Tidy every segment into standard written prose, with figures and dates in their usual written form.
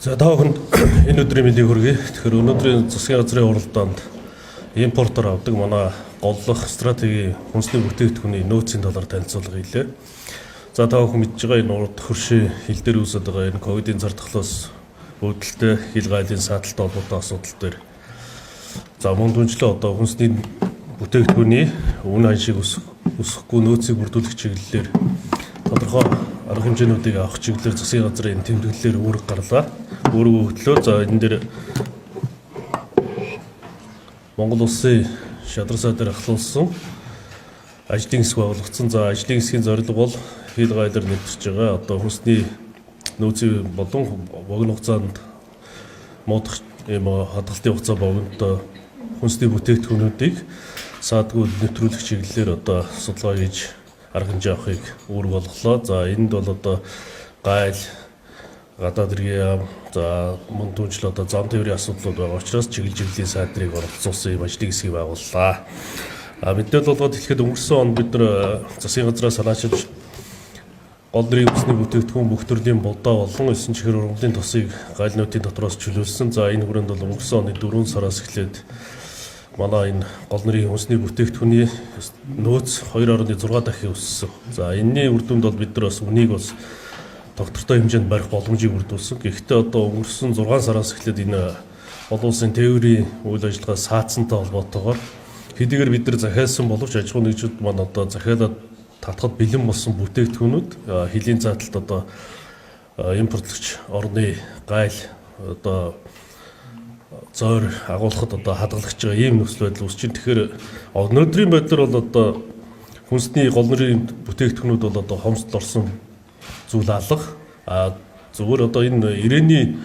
За таахан энэ өдрийн мэндийг хүргэе. Тэгэхээр өнөөдрийн засгийн газрын уралдаанд импортоор авдаг манай голлох стратегийн хүнсний бүтээгдэхүүний нөөцийн талаар танилцуулга хийлээ. За таахан мэдж байгаа энэ урд хөршийн хил дээр үүсэж байгаа энэ ковидын зардахлаас үүдэлтэй хил гайлын сааталтай холбоотой асуудал дээр за мөн дүнчлээ одоо хүнсний бүтээгдэхүүний үн ханшийг өсөхгүй нөөцийг бүрдүүлэх чиглэлээр тодорхой арга хэмжээнүүдийг авах чиглэлээр засгийн газрын тэмдэглэлээр үүрэг гарлаа. Өөрөөр хэлбэл за энэ дээр Монгол улсын шадар сайдаар ахлуулсан ажлын хэсэг байгуулагдсан. За ажлын хэсгийн зорилго бол хил гайлаар нэвтэрч байгаа одоо хүнсний нөөцийн болон богино хугацаанд муудах ийм хадгалтын хугацаа богино хүнсний бүтээгдэхүүнүүдийг саадгүй нэвтрүүлэх чиглэлээр одоо судалгаа хийж арга хэмжээ авахыг үүрэг болголоо. За энд бол одоо гайл гадаад иргэн за мөн түнчлээ одоо зам тээврийн асуудлууд байгаа учраас чиглэлийн сайдрыг оролцуулсан юм ажлын хэсгийг байгууллаа. Мэдээлэл болгоод хэлэхэд өнгөрсөн он бид нар засгийн газраас санаачилж гол нэрийн хүнсний бүтээгдэхүүн бүх төрлийн булдаа болон 9 чихэр ургамлын тосыг гайлнуудын дотроос чөлөөлсөн. За энэ хүрээнд бол өнгөрсөн оны 4 сараас эхлээд манай энэ гол нэрийн хүнсний бүтээгдэхүүний нөөц 2.6 дахин өссөн. За энэний үр дүнд бол бид нар бас үнийг бас доктортой хэмжээнд барих боломжийг бүрдүүлсэн. Гэхдээ одоо өнгөрсөн 6 сараас эхлээд энэ олон улсын тээврийн үйл ажиллагаа саацсантай холбоотойгоор хэдийгээр бид нар захиалсан боловч аж ахуйн нэгжүүд маань одоо захиалаад татхад бэлэн болсон бүтээгдэхүүнүүд хилийн зааталд одоо импортлогч орны гайл одоо зөөр агуулхад одоо хадгалагч байгаа ийм нөхцөл байдал үүсэж байна. Тэгэхээр өнөөдрийн байдлаар бол одоо хүнсний гол нэрийн бүтээгдэхүүнүүд бол одоо хомсдол орсон зүйл алга. Зүгээр одоо энэ ирээний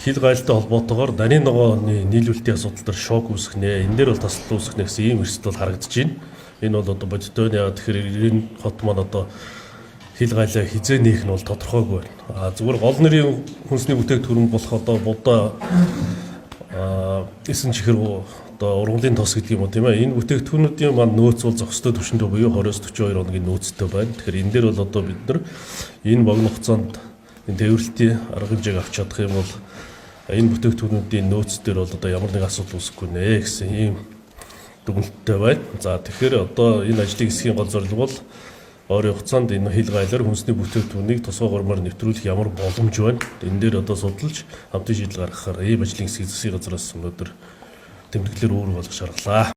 хил гайлтай холбоотойгоор нарийн ногооны нийлүүлэлтийн асуудал дээр шок үүсгэнэ. Энэ дээр бол тасалбар үүсгэнэ гэсэн ийм эрсдэл бол харагдаж байна. Энэ бол одоо бодиттой яа тэгэхээр ирээний хот маань одоо хил гайлаа хизээ нээх нь бол тодорхойгүй байна. Зүгээр гол нэрийн хүнсний бүтээгдэхүүн болох одоо будаа 9 чихэр одоо ургамлын тос гэдэг юм уу тийм ээ. Энэ бүтээгдэхүүнүүдийн маань нөөц бол зохистой түвшиндээ буюу 20-42 хоногийн нөөцтэй байна. Тэгэхээр энэ дээр бол одоо бид нар энэ богино хугацаанд энэ тээвэрлэлтийн арга хэмжээг авч чадах юм бол энэ бүтээгдэхүүнүүдийн нөөц дээр бол одоо ямар нэг асуудал үүсэхгүй нэ гэсэн ийм дүгнэлттэй байна. За тэгэхээр одоо энэ ажлын хэсгийн гол зорилго бол ойрын хугацаанд энэ хил гайлаар хүнсний бүтээгдэхүүнийг тусгай гормоор нэвтрүүлэх ямар боломж байна. Энэ дээр одоо судалж хамтын шийдэл гаргахаар ийм ажлын хэсгийг засгийн газраас өнөөдөр тэмдэглэлээр үүрэг болгож шааргалаа.